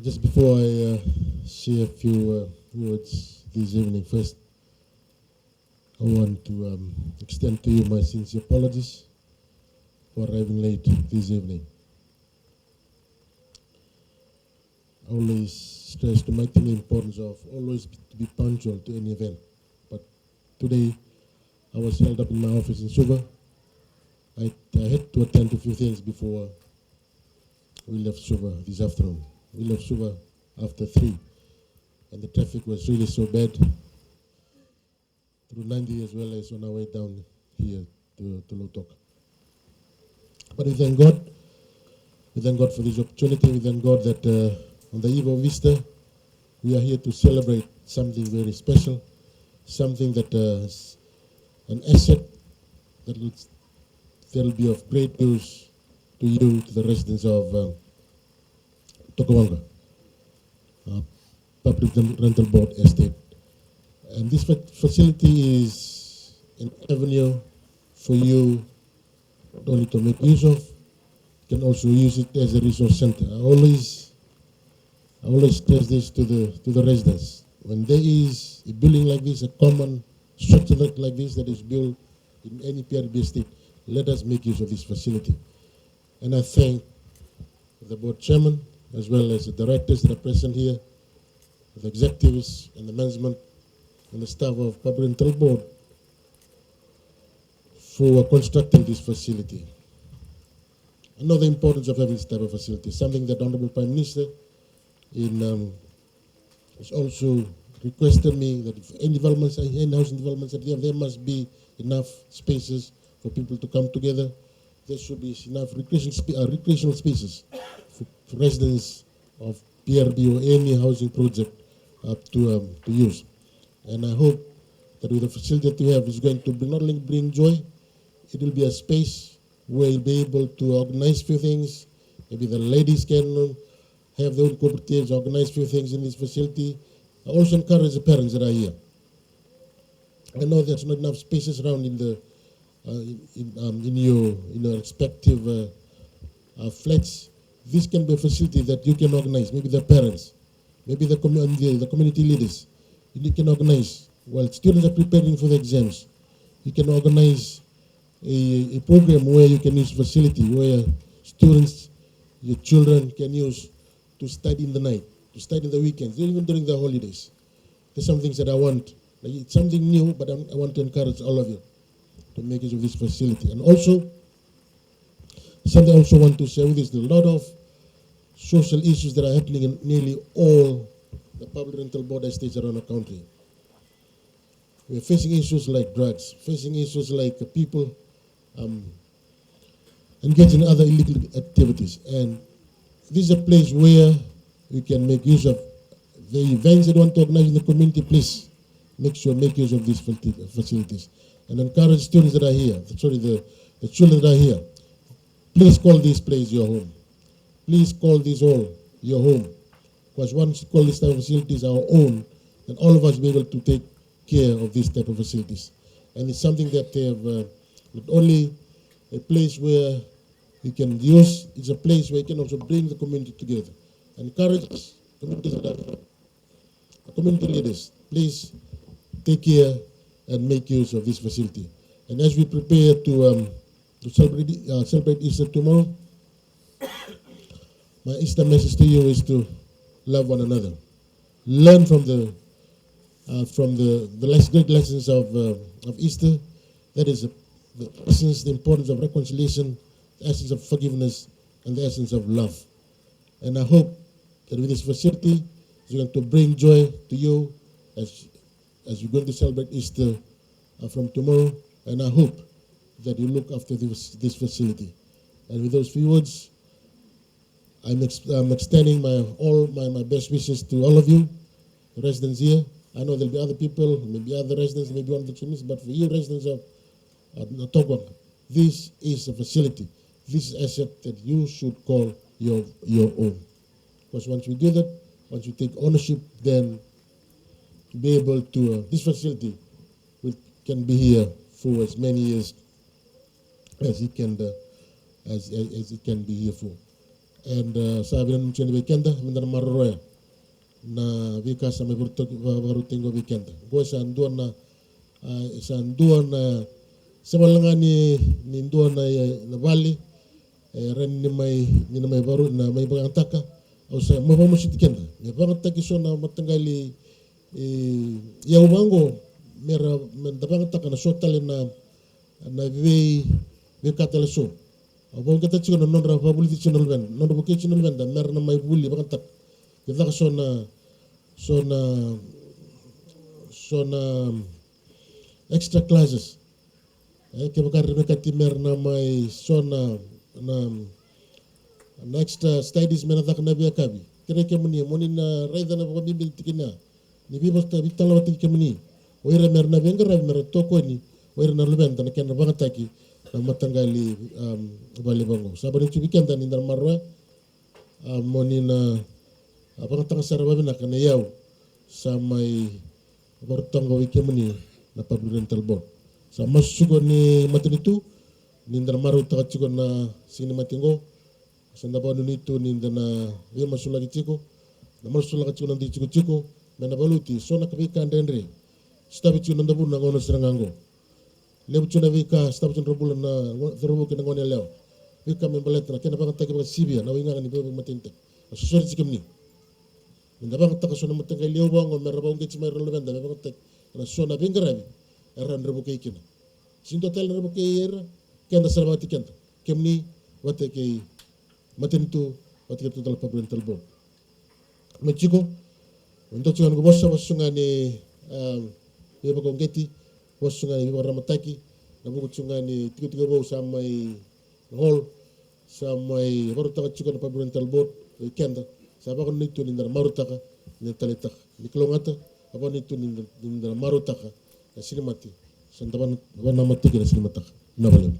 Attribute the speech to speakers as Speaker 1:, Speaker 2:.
Speaker 1: Just before I share a few words this evening, first I want to extend to you my sincere apologies for arriving late this evening. I always stress to my team the importance of always to be punctual to any event. But today I was held up in my office in Suva. I had to attend to a few things before we left Suva this afternoon. We left Suva after 3, and the traffic was really so bad through 90 as well as on our way down here to Lautoka. But we thank God. We thank God for this opportunity. We thank God that on the eve of Easter, we are here to celebrate something very special, something that is an asset that will be of great use to you, to the residents of Natokawaqa, Public Rental Board Estate. And this facility is an avenue for you not only to make use of, you can also use it as a resource center. I always stress this to the residents. When there is a building like this, a common structure like this that is built in any PRB estate, let us make use of this facility. And I thank the board chairman, as well as the directors that are present here, the executives and the management and the staff of Public Rental Board for constructing this facility. I know the importance of having this type of facility, something that the Honorable Prime Minister has also requested me that if any developments, any housing developments that there must be enough spaces for people to come together. There should be enough recreational spaces for residents of PRB or any housing project to use. And I hope that with the facility that we have is going to not only bring joy, it will be a space where you'll be able to organize few things. Maybe the ladies can have their own cooperatives, organize few things in this facility. I also encourage the parents that are here. I know there's not enough spaces around in your respective flats. This can be a facility that you can organize. Maybe the parents, maybe the community leaders. You can organize while students are preparing for the exams. You can organize a program where you can use facility where students, your children can use to study in the night, to study in the weekends, even during the holidays. There's some things that I want. Like it's something new, but I want to encourage all of you to make use of this facility. And also, something I also want to share with you is a lot of social issues that are happening in nearly all the public rental board estates around the country. We're facing issues like drugs, facing issues like people engaging in other illegal activities. And this is a place where we can make use of the events that we want to organize in the community. Please make use of these facilities. And encourage students that are here, the children that are here, please call this place your home. Please call this all your home. Because once you call this type of facilities our own, then all of us will be able to take care of these type of facilities. And it's something that they have not only a place where you can use, it's a place where you can also bring the community together. Encourage community leaders, please take care and make use of this facility. And as we prepare to celebrate Easter tomorrow, my Easter message to you is to love one another. Learn from the great lessons of Easter. That is the essence, the importance of reconciliation, the essence of forgiveness, and the essence of love. And I hope that with this facility, it's going to bring joy to you as you're going to celebrate Easter from tomorrow. And I hope that you look after this facility. And with those few words, I'm extending my best wishes to all of you, the residents here. I know there'll be other people, maybe other residents, maybe one of the communities, but for you residents of Natokawaqa, this is a facility. This is an asset that you should call your own. Because once we do that, once you take ownership, then be able to, this facility can be here for as many years as it can be here for. and sabi na mchini weekend mindana maroya na vika sa may barutingo weekend go sa anduan na sa walanga ni nduan na valley ren ni may baru na may bagang taka o sa mabamusit kenda may bagang takiso na matanggali yawango mera mendabang taka na sotale na we katala so abang kata chico na nondra pabuliti chunal ben nondra buke chunal ben da mer na may buli bagang tak kita so na extra classes ke bakar rekati mer na may na extra studies mena tak na biya kabi kire ke muni na raida na bibil tikina ni bibas ta bitala wati ke muni oira mer na bengra mer toko ni oira na luben tan ken bagang taki na matanggali bali bango sabari chubiken tan indar marwa monina abang tang sarwa bina kana yaw sa may bortong wike muni na pabridental board sa masugo ni matinitu nindar maru ta chiko na sini matingo sa ndaba nunitu nindana we masula chiko na masula chiko na chiko mena baluti so na kabika ndendre stabi chiko na ndabu na ngono serangango lebu chuna vika stabi chuna robula na throbu kena ngone leo vika membalet na kena bang taki bang sibia na winga ni bebe matinte susuri chikimni ndabang taka sona matanga liu bango merabang ke chimai relevant da bang tak na sona bingarabi eran rebu ke ikina sinto tel rebu ke era kenda sarabati kenda kemni wate ke matintu wate ke total pabridental board mechiko ndo chuan go bossa bosunga ni beba kongeti bosunga ni beba ramataki na buku chunga ni tiga bo samai hall samai horta chiko na pabridental board kenda sabakon nitu nindar marutaka ni talitak ni kelongata apa nitu nindar marutaka na sinimati santaban wana mati kira sinimataka na balik